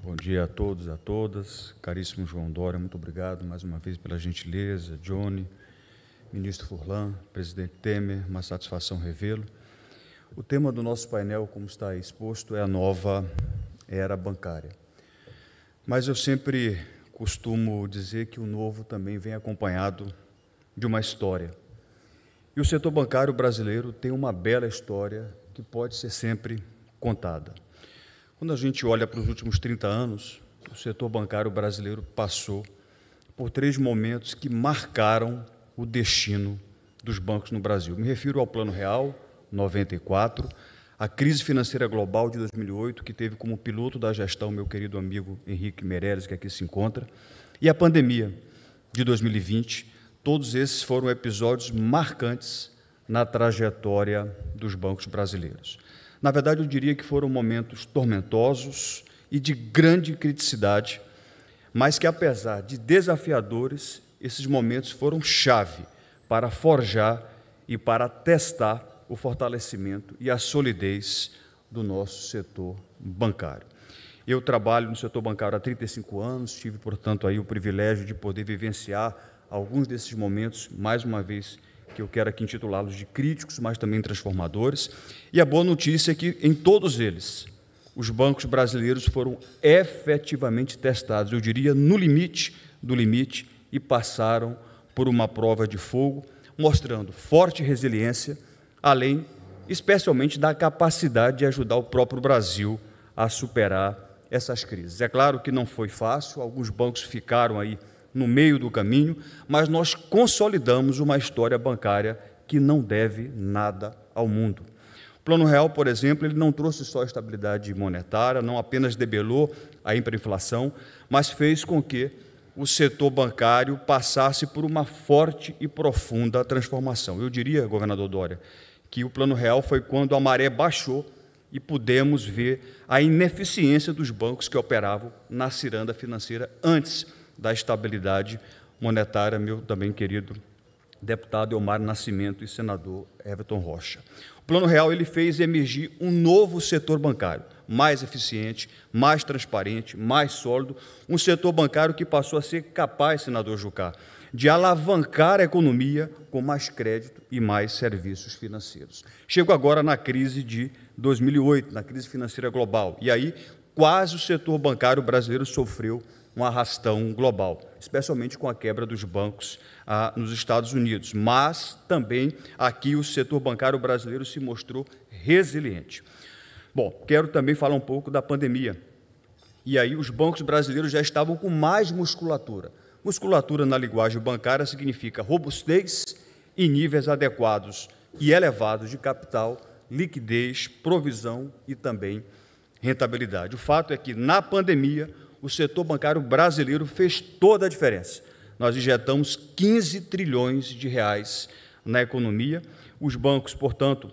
Bom dia a todos e a todas. Caríssimo João Dória, muito obrigado mais uma vez pela gentileza. Johnny, ministro Furlan, presidente Temer, uma satisfação revê-lo. O tema do nosso painel, como está exposto, é a nova era bancária. Mas eu sempre costumo dizer que o novo também vem acompanhado de uma história. E o setor bancário brasileiro tem uma bela história que pode ser sempre contada. Quando a gente olha para os últimos 30 anos, o setor bancário brasileiro passou por 3 momentos que marcaram o destino dos bancos no Brasil. Me refiro ao Plano Real, 94, a crise financeira global de 2008, que teve como piloto da gestão meu querido amigo Henrique Meirelles, que aqui se encontra, e a pandemia de 2020. Todos esses foram episódios marcantes na trajetória dos bancos brasileiros. Na verdade, eu diria que foram momentos tormentosos e de grande criticidade, mas que, apesar de desafiadores, esses momentos foram chave para forjar e para testar o fortalecimento e a solidez do nosso setor bancário. Eu trabalho no setor bancário há 35 anos, tive, portanto, aí o privilégio de poder vivenciar alguns desses momentos, mais uma vez, que eu quero aqui intitulá-los de críticos, mas também transformadores. E a boa notícia é que, em todos eles, os bancos brasileiros foram efetivamente testados, eu diria, no limite do limite, e passaram por uma prova de fogo, mostrando forte resiliência, além, especialmente, da capacidade de ajudar o próprio Brasil a superar essas crises. É claro que não foi fácil, alguns bancos ficaram aí no meio do caminho, mas nós consolidamos uma história bancária que não deve nada ao mundo. O Plano Real, por exemplo, ele não trouxe só estabilidade monetária, não apenas debelou a hiperinflação, mas fez com que o setor bancário passasse por uma forte e profunda transformação. Eu diria, governador Dória, que o Plano Real foi quando a maré baixou e pudemos ver a ineficiência dos bancos que operavam na ciranda financeira antes da estabilidade monetária, meu também querido deputado Elmar Nascimento e senador Everton Rocha. O Plano Real ele fez emergir um novo setor bancário, mais eficiente, mais transparente, mais sólido, um setor bancário que passou a ser capaz, senador Jucá, de alavancar a economia com mais crédito e mais serviços financeiros. Chego agora na crise de 2008, na crise financeira global, e aí quase o setor bancário brasileiro sofreu um arrastão global, especialmente com a quebra dos bancos nos Estados Unidos. Mas também aqui o setor bancário brasileiro se mostrou resiliente. Bom, quero também falar um pouco da pandemia. E aí os bancos brasileiros já estavam com mais musculatura. Musculatura na linguagem bancária significa robustez e níveis adequados e elevados de capital, liquidez, provisão e também rentabilidade. O fato é que, na pandemia, o setor bancário brasileiro fez toda a diferença. Nós injetamos 15 trilhões de reais na economia. Os bancos, portanto,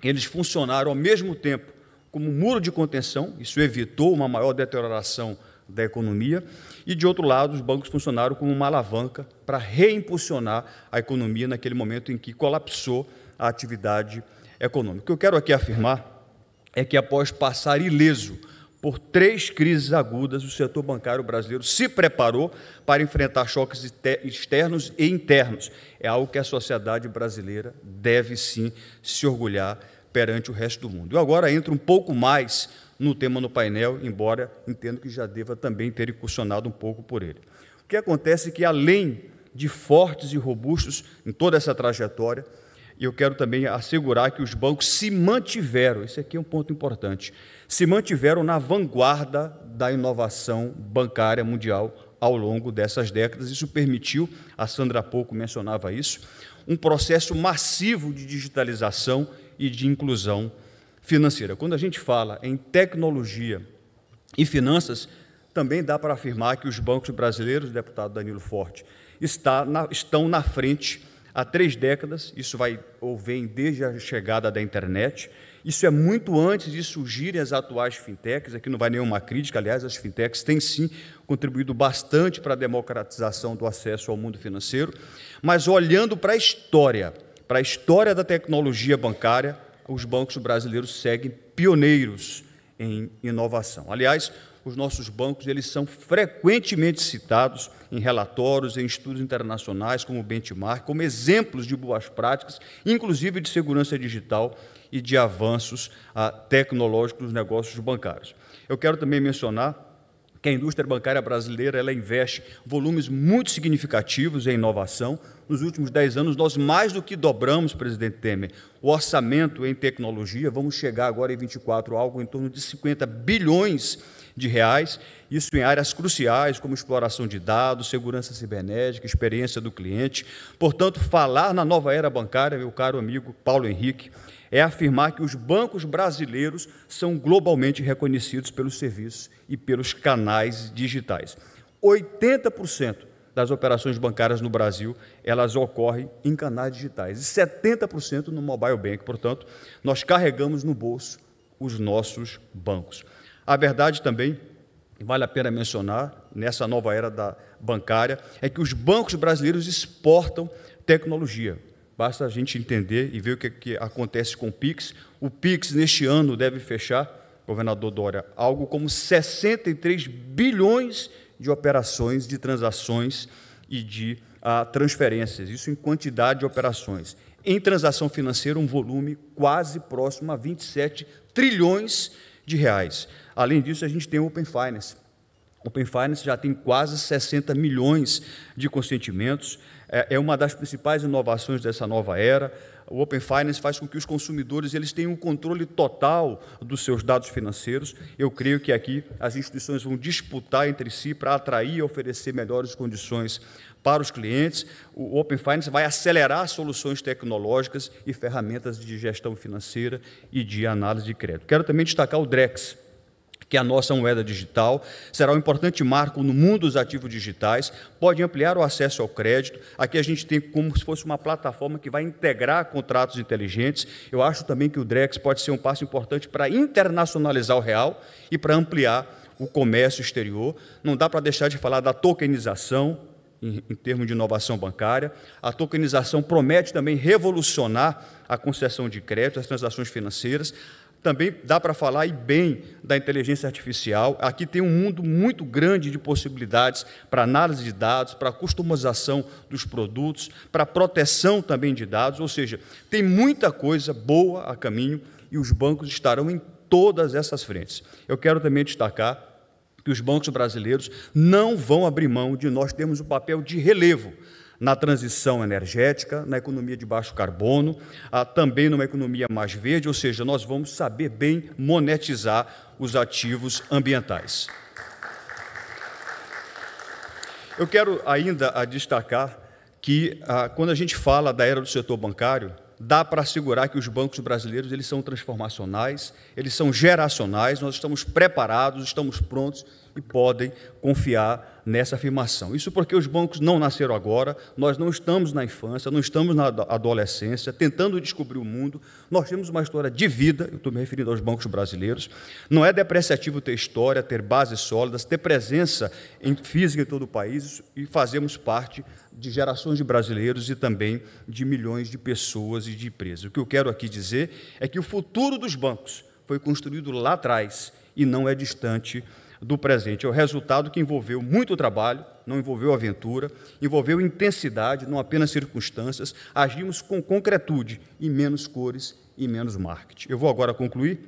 eles funcionaram ao mesmo tempo como um muro de contenção, isso evitou uma maior deterioração da economia, e, de outro lado, os bancos funcionaram como uma alavanca para reimpulsionar a economia naquele momento em que colapsou a atividade econômica. O que eu quero aqui afirmar é que, após passar ileso por 3 crises agudas, o setor bancário brasileiro se preparou para enfrentar choques externos e internos. É algo que a sociedade brasileira deve, sim, se orgulhar perante o resto do mundo. Eu agora entro um pouco mais no tema no painel, embora entendo que já deva também ter incursionado um pouco por ele. O que acontece é que, além de fortes e robustos em toda essa trajetória, eu quero também assegurar que os bancos se mantiveram, esse aqui é um ponto importante, se mantiveram na vanguarda da inovação bancária mundial ao longo dessas décadas. Isso permitiu, a Sandra há pouco mencionava isso, um processo massivo de digitalização e de inclusão financeira. Quando a gente fala em tecnologia e finanças, também dá para afirmar que os bancos brasileiros, deputado Danilo Forte, estão na frente há 3 décadas. Isso vem desde a chegada da internet. Isso é muito antes de surgirem as atuais fintechs. Aqui não vai nenhuma crítica, aliás, as fintechs têm sim contribuído bastante para a democratização do acesso ao mundo financeiro, mas olhando para a história da tecnologia bancária, os bancos brasileiros seguem pioneiros em inovação. Aliás, os nossos bancos eles são frequentemente citados em relatórios, em estudos internacionais, como benchmark, como exemplos de boas práticas, inclusive de segurança digital e de avanços tecnológicos nos negócios bancários. Eu quero também mencionar que a indústria bancária brasileira ela investe volumes muito significativos em inovação. Nos últimos 10 anos, nós mais do que dobramos, presidente Temer, o orçamento em tecnologia. Vamos chegar agora em 24 algo em torno de 50 bilhões de reais, isso em áreas cruciais, como exploração de dados, segurança cibernética, experiência do cliente. Portanto, falar na nova era bancária, meu caro amigo Paulo Henrique, é afirmar que os bancos brasileiros são globalmente reconhecidos pelos serviços e pelos canais digitais. 80% das operações bancárias no Brasil, elas ocorrem em canais digitais, e 70% no mobile bank. Portanto, nós carregamos no bolso os nossos bancos. A verdade também, vale a pena mencionar, nessa nova era bancária, é que os bancos brasileiros exportam tecnologia. Basta a gente entender e ver o que acontece com o PIX. O PIX, neste ano, deve fechar, governador Dória, algo como 63 bilhões de operações, de transações e de transferências. Isso em quantidade de operações. Em transação financeira, um volume quase próximo a 27 trilhões de reais. Além disso, a gente tem o Open Finance. O Open Finance já tem quase 60 milhões de consentimentos, é uma das principais inovações dessa nova era. O Open Finance faz com que os consumidores eles tenham um controle total dos seus dados financeiros. Eu creio que aqui as instituições vão disputar entre si para atrair e oferecer melhores condições para os clientes. O Open Finance vai acelerar soluções tecnológicas e ferramentas de gestão financeira e de análise de crédito. Quero também destacar o Drex, que é a nossa moeda digital, será um importante marco no mundo dos ativos digitais, pode ampliar o acesso ao crédito. Aqui a gente tem como se fosse uma plataforma que vai integrar contratos inteligentes. Eu acho também que o Drex pode ser um passo importante para internacionalizar o real e para ampliar o comércio exterior. Não dá para deixar de falar da tokenização, em termos de inovação bancária. A tokenização promete também revolucionar a concessão de crédito, as transações financeiras. Também dá para falar e bem da inteligência artificial. Aqui tem um mundo muito grande de possibilidades para análise de dados, para customização dos produtos, para proteção também de dados, ou seja, tem muita coisa boa a caminho e os bancos estarão em todas essas frentes. Eu quero também destacar que os bancos brasileiros não vão abrir mão de nós termos um papel de relevo na transição energética, na economia de baixo carbono, também numa economia mais verde, ou seja, nós vamos saber bem monetizar os ativos ambientais. Eu quero ainda destacar que, quando a gente fala da era do setor bancário, dá para assegurar que os bancos brasileiros eles são transformacionais, eles são geracionais, nós estamos preparados, estamos prontos e podem confiar nessa afirmação. Isso porque os bancos não nasceram agora, nós não estamos na infância, não estamos na adolescência, tentando descobrir o mundo, nós temos uma história de vida, eu estou me referindo aos bancos brasileiros, não é depreciativo ter história, ter bases sólidas, ter presença física em todo o país e fazemos parte de gerações de brasileiros e também de milhões de pessoas e de empresas. O que eu quero aqui dizer é que o futuro dos bancos foi construído lá atrás e não é distante do presente. É o resultado que envolveu muito trabalho, não envolveu aventura, envolveu intensidade, não apenas circunstâncias, agimos com concretude e menos cores e menos marketing. Eu vou agora concluir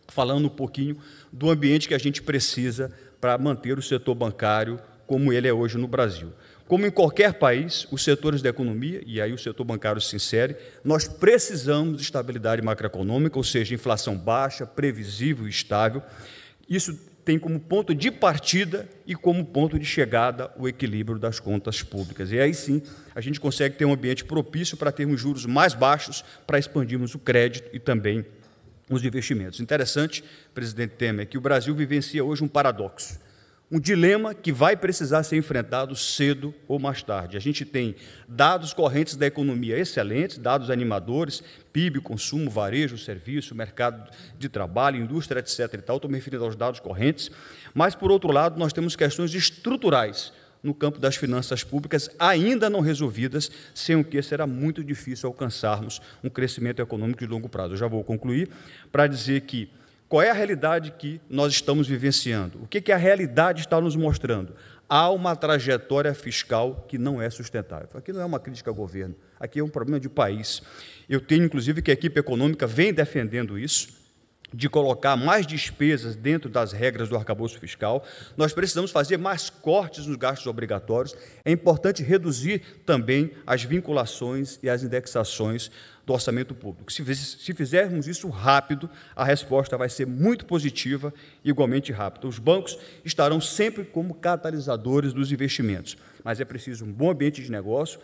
falando um pouquinho do ambiente que a gente precisa para manter o setor bancário como ele é hoje no Brasil. Como em qualquer país, os setores da economia, e aí o setor bancário se insere, nós precisamos de estabilidade macroeconômica, ou seja, inflação baixa, previsível e estável. Isso tem como ponto de partida e como ponto de chegada o equilíbrio das contas públicas. E aí sim, a gente consegue ter um ambiente propício para termos juros mais baixos, para expandirmos o crédito e também os investimentos. Interessante, presidente Temer, que o Brasil vivencia hoje um paradoxo, um dilema que vai precisar ser enfrentado cedo ou mais tarde. A gente tem dados correntes da economia excelentes, dados animadores, PIB, consumo, varejo, serviço, mercado de trabalho, indústria, etc. e tal. Estou me referindo aos dados correntes. Mas, por outro lado, nós temos questões estruturais no campo das finanças públicas ainda não resolvidas, sem o que será muito difícil alcançarmos um crescimento econômico de longo prazo. Eu já vou concluir para dizer que qual é a realidade que nós estamos vivenciando? O que a realidade está nos mostrando? Há uma trajetória fiscal que não é sustentável. Aqui não é uma crítica ao governo, aqui é um problema de país. Eu tenho, inclusive, que a equipe econômica vem defendendo isso, de colocar mais despesas dentro das regras do arcabouço fiscal. Nós precisamos fazer mais cortes nos gastos obrigatórios. É importante reduzir também as vinculações e as indexações do orçamento público. Se fizermos isso rápido, a resposta vai ser muito positiva, igualmente rápida. Os bancos estarão sempre como catalisadores dos investimentos, mas é preciso um bom ambiente de negócio.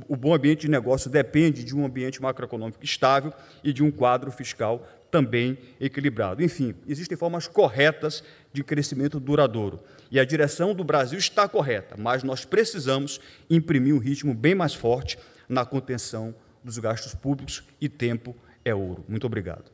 O bom ambiente de negócio depende de um ambiente macroeconômico estável e de um quadro fiscal também equilibrado. Enfim, existem formas corretas de crescimento duradouro. E a direção do Brasil está correta, mas nós precisamos imprimir um ritmo bem mais forte na contenção dos gastos públicos, e tempo é ouro. Muito obrigado.